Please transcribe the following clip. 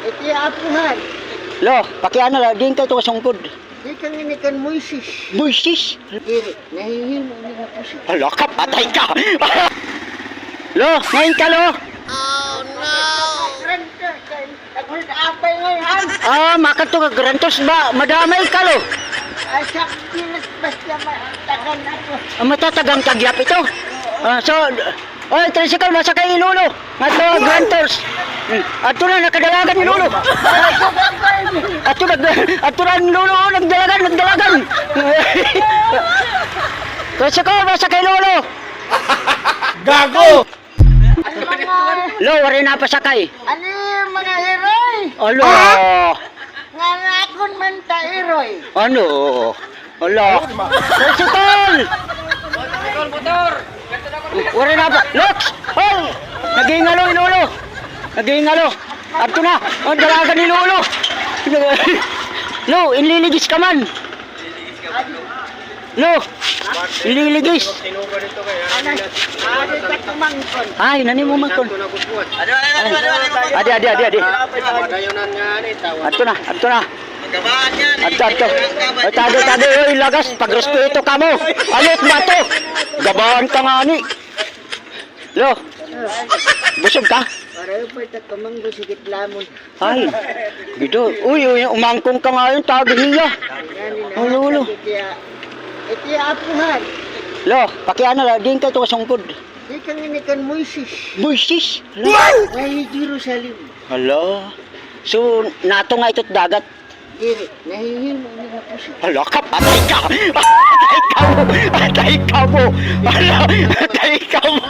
Iti apuhan. Lo, pakiana la, din kayo ito kasungkod. Di kang inikan Moises. Moises. Diri, nahihimo ni nga po siya. Hala ka, patay ka. Lo, ngayon ka, lo. Apay ngayon. Makat to ka, grantos ba? Madamay ka, lo. Ay, sa pinas basta matagan ako. Matatagang kagyap ito. Tricycle, masakay ilulo. Ato, grantos. Ato na, nakadalagan ni Lolo. Ato na, Lolo, nagdalagan. Tricycle, masakay Lolo. Gago! Ano mga, Lo, wari na pasakay. ano yung mga heroy? Alo. Nga nakon man ta heroy. Ano? Alo. Tricycle! Wari na pa. Look! Hoy! Nagingalo, Lolo. Nagingalo. Ato na. Dalagan ni Lolo. Lo, inliligis ka man. Lo, inliligis. Ano ka tumangkon? Ay, nani mo man kon. Adi. Ato na. Ato. Ay, tado. Oy, lagas. Pagrespeto ka mo. Alit ba to? Gabaan ka nga ni. Lo, busog ka? Pareho pa ito kamanggo sigit lamon. Ay, gido. Uy, umangkong ka nga yun. Tawag niya. Oh, Lolo. Iti apuhan. Lo, pakiana la. Din kayo ito kasungkod. Di kang inikan Moises. Moises. Ngayon Jerusalem. Hala. So, nato nga ito't dagat. Diri, nahihimo ni nga po siya. Hala ka, patay ka mo. Hala, patay ka mo.